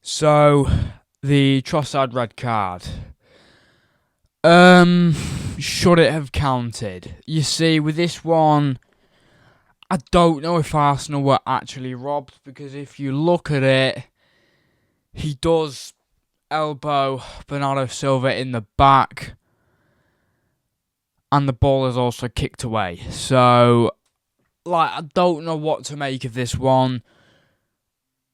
So, the Trossard red card. Should it have counted? You see, with this one, I don't know if Arsenal were actually robbed, because if you look at it, he does elbow Bernardo Silva in the back, and the ball is also kicked away. So, I don't know what to make of this one.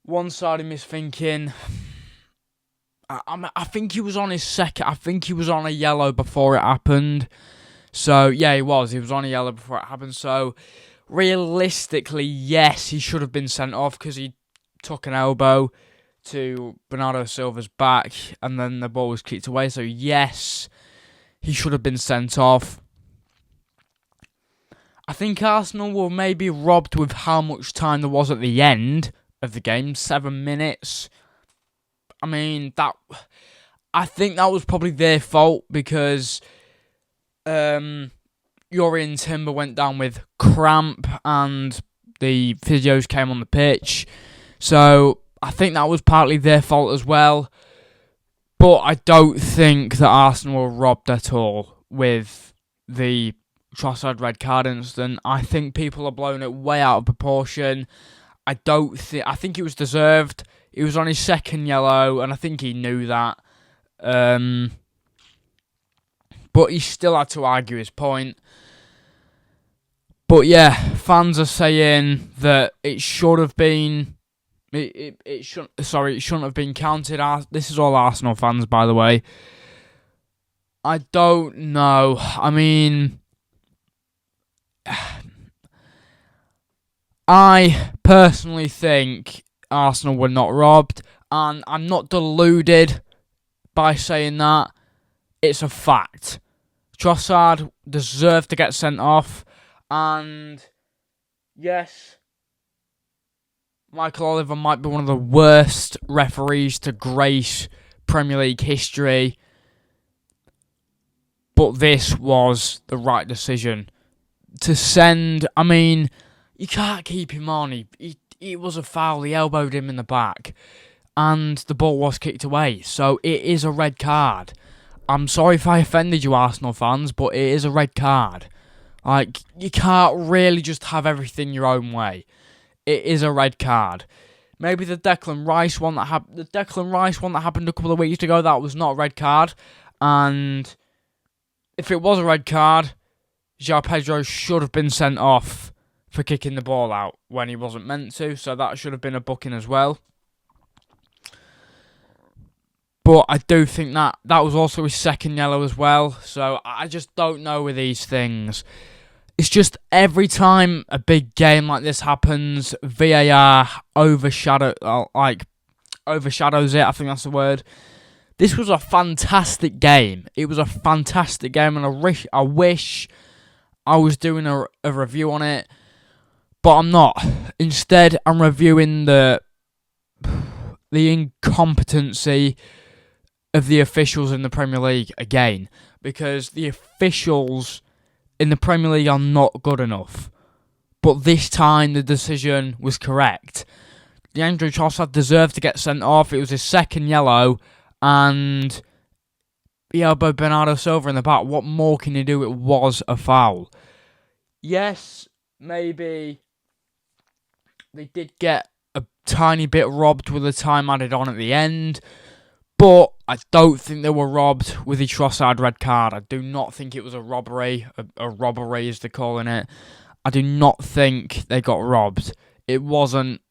One side of me is thinking, I think he was on his second. I think he was on a yellow before it happened. So, yeah, he was. He was on a yellow before it happened. So, realistically, yes, he should have been sent off because he took an elbow to Bernardo Silva's back and then the ball was kicked away. So, yes, he should have been sent off. I think Arsenal were maybe robbed with how much time there was at the end of the game. 7 minutes. I mean, I think that was probably their fault because Yuri and Timber went down with cramp and the physios came on the pitch. So I think that was partly their fault as well. But I don't think that Arsenal were robbed at all with the Trossard red card incident. I think people are blowing it way out of proportion. I think it was deserved. He was on his second yellow, and I think he knew that. But he still had to argue his point. But yeah, fans are saying that it should have been. It shouldn't have been counted. This is all Arsenal fans, by the way. I don't know. I mean, I personally think Arsenal were not robbed, and I'm not deluded by saying that. It's a fact. Trossard deserved to get sent off, and yes, Michael Oliver might be one of the worst referees to grace Premier League history, but this was the right decision to send. I mean, you can't keep him on. It was a foul. He elbowed him in the back. And the ball was kicked away. So it is a red card. I'm sorry if I offended you, Arsenal fans, but it is a red card. You can't really just have everything your own way. It is a red card. Maybe the Declan Rice one that happened a couple of weeks ago, that was not a red card. And if it was a red card, João Pedro should have been sent off for kicking the ball out when he wasn't meant to, so that should have been a booking as well. But I do think that was also his second yellow as well, so I just don't know with these things. It's just every time a big game like this happens, VAR overshadows it, I think that's the word. This was a fantastic game. It was a fantastic game, and I wish I was doing a review on it. But I'm not. Instead, I'm reviewing the incompetency of the officials in the Premier League again. Because the officials in the Premier League are not good enough. But this time, the decision was correct. Leandro Trossard deserved to get sent off. It was his second yellow. And he elbowed Bernardo Silva in the back. What more can you do? It was a foul. Yes, maybe they did get a tiny bit robbed with the time added on at the end, but I don't think they were robbed with the Trossard red card. I do not think it was a robbery, a robbery as they're calling it. I do not think they got robbed. It wasn't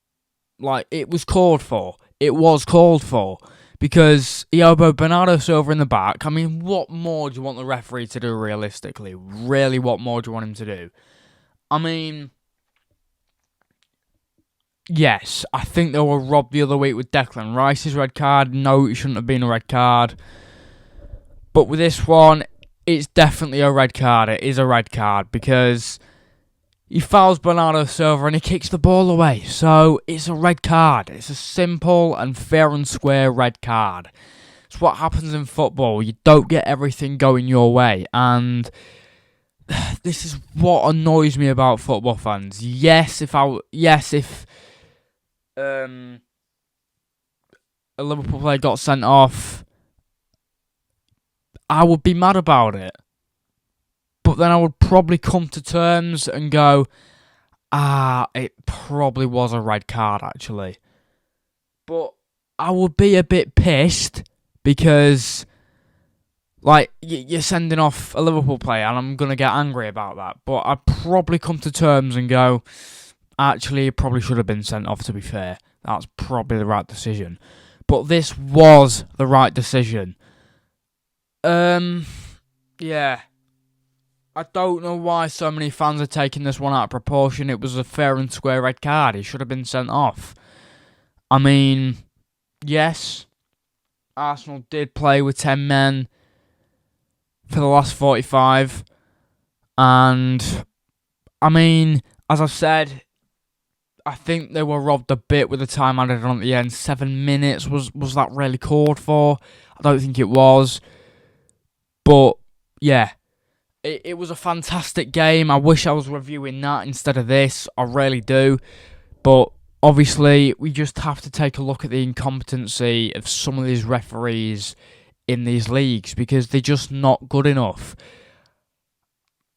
it was called for. It was called for because he elbowed Bernardo Silva in the back. I mean, what more do you want the referee to do realistically? Really, what more do you want him to do? I mean, yes, I think they were robbed the other week with Declan Rice's red card. No, it shouldn't have been a red card. But with this one, it's definitely a red card. It is a red card because he fouls Bernardo Silva and he kicks the ball away. So it's a red card. It's a simple and fair and square red card. It's what happens in football. You don't get everything going your way. And this is what annoys me about football fans. Yes, if a Liverpool player got sent off, I would be mad about it. But then I would probably come to terms and go, it probably was a red card, actually. But I would be a bit pissed because, like, you're sending off a Liverpool player, and I'm going to get angry about that. But I'd probably come to terms and go, actually, it probably should have been sent off, to be fair. That's probably the right decision. But this was the right decision. Yeah. I don't know why so many fans are taking this one out of proportion. It was a fair and square red card. He should have been sent off. I mean, yes, Arsenal did play with 10 men for the last 45. And, I mean, as I've said, I think they were robbed a bit with the time added on at the end. 7 minutes, was that really called for? I don't think it was. But, yeah. It was a fantastic game. I wish I was reviewing that instead of this. I really do. But obviously, we just have to take a look at the incompetency of some of these referees in these leagues because they're just not good enough.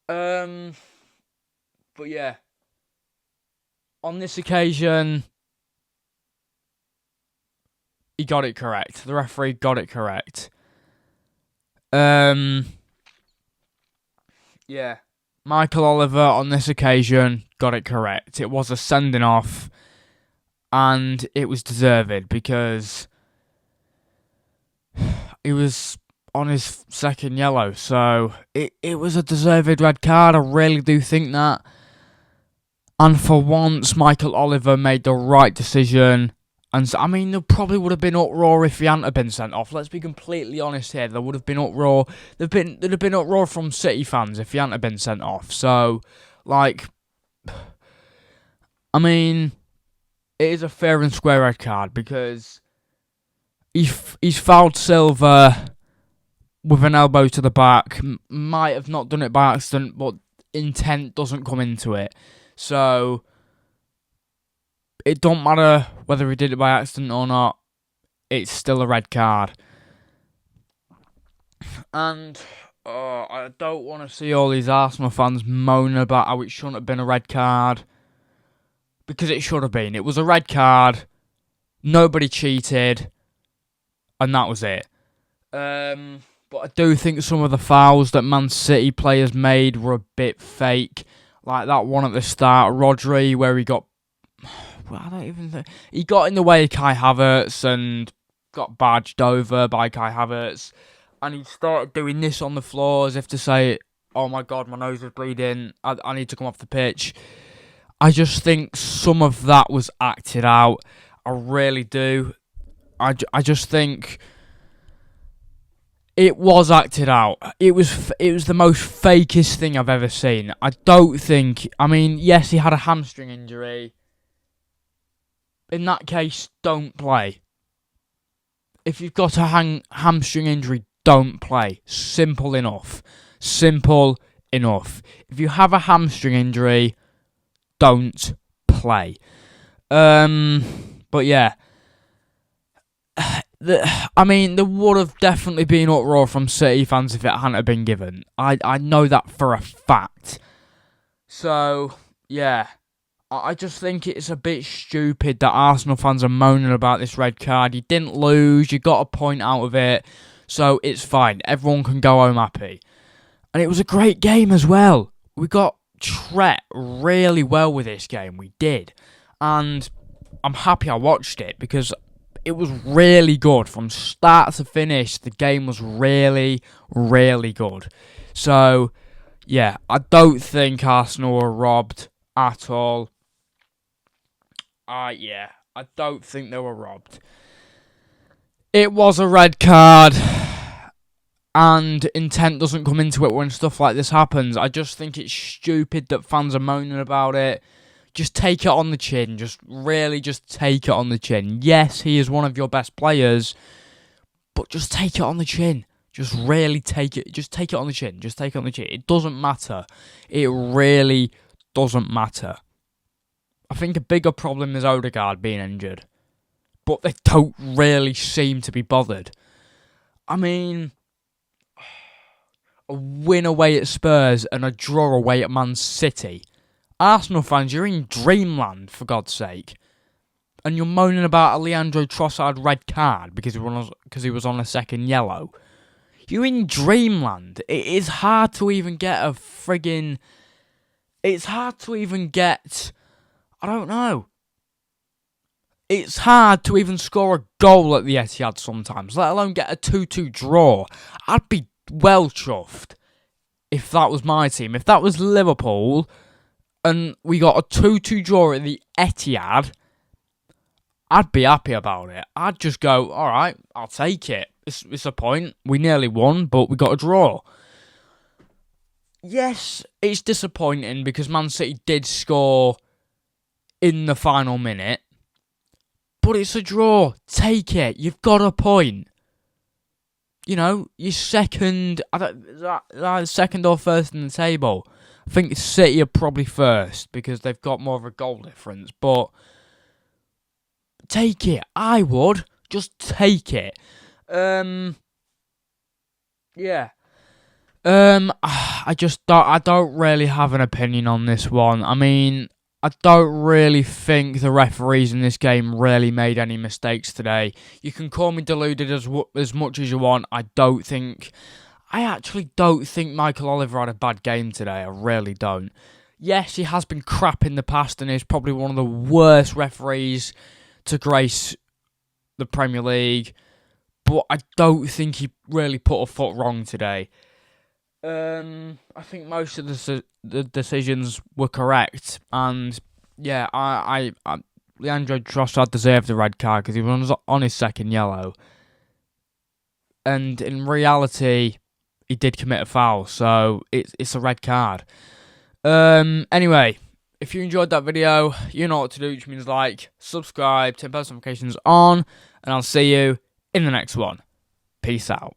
But yeah. On this occasion, he got it correct. The referee got it correct. Yeah, Michael Oliver on this occasion got it correct. It was a sending off, and it was deserved because he was on his second yellow. So it was a deserved red card. I really do think that. And for once, Michael Oliver made the right decision. And so, I mean, there probably would have been uproar if he hadn't have been sent off. Let's be completely honest here. There would have been uproar. There'd have been uproar from City fans if he hadn't have been sent off. So, like, I mean, it is a fair and square red card because he's fouled Silva with an elbow to the back. Might have not done it by accident, but intent doesn't come into it. So it don't matter whether he did it by accident or not. It's still a red card. And I don't want to see all these Arsenal fans moaning about how it shouldn't have been a red card. Because it should have been. It was a red card. Nobody cheated. And that was it. But I do think some of the fouls that Man City players made were a bit fake. Like that one at the start, Rodri, where he got... I don't even think... He got in the way of Kai Havertz and got badged over by Kai Havertz. And he started doing this on the floor as if to say, oh my God, my nose is bleeding. I need to come off the pitch. I just think some of that was acted out. I really do. I just think... It was acted out. It was the most fakest thing I've ever seen. I don't think... I mean, yes, he had a hamstring injury. In that case, don't play. If you've got a hamstring injury, don't play. Simple enough. Simple enough. If you have a hamstring injury, don't play. But yeah. I mean, there would have definitely been uproar from City fans if it hadn't have been given. I know that for a fact. So, yeah. I just think it's a bit stupid that Arsenal fans are moaning about this red card. You didn't lose, you got a point out of it, so it's fine. Everyone can go home happy. And it was a great game as well. We got Tret really well with this game, we did. And I'm happy I watched it because it was really good. From start to finish, the game was really, really good. So, yeah, I don't think Arsenal were robbed at all. Yeah, I don't think they were robbed. It was a red card, and intent doesn't come into it when stuff like this happens. I just think it's stupid that fans are moaning about it. Just take it on the chin. Just take it on the chin. Yes, he is one of your best players, but just take it on the chin. Just really take it. Just take it on the chin. Just take it on the chin. It doesn't matter. It really doesn't matter. I think a bigger problem is Odegaard being injured. but they don't really seem to be bothered. I mean, a win away at Spurs and a draw away at Man City. Arsenal fans, you're in dreamland, for God's sake. And you're moaning about a Leandro Trossard red card because he was on a second yellow. You're in dreamland. It is hard to even get a friggin'... It's hard to even get... I don't know. It's hard to even score a goal at the Etihad sometimes, let alone get a 2-2 draw. I'd be well chuffed if that was my team. If that was Liverpool and we got a 2-2 draw at the Etihad... I'd be happy about it. I'd just go, alright, I'll take it. It's a point. We nearly won, but we got a draw. Yes, it's disappointing because Man City did score in the final minute. But it's a draw. Take it. You've got a point. You know, you're second. Second or first in the table. I think City are probably first because they've got more of a goal difference. But... take it. I would. Just take it. Yeah. I don't really have an opinion on this one. I mean, I don't really think the referees in this game really made any mistakes today. You can call me deluded as much as you want. I actually don't think Michael Oliver had a bad game today. I really don't. Yes, he has been crap in the past and is probably one of the worst referees to grace the Premier League, but I don't think he really put a foot wrong today. I think most of the decisions were correct, and yeah, I Leandro Trossard deserved the red card because he was on his second yellow, and in reality, he did commit a foul, so it's a red card. Anyway. If you enjoyed that video, you know what to do, which means like, subscribe, turn post notifications on, and I'll see you in the next one. Peace out.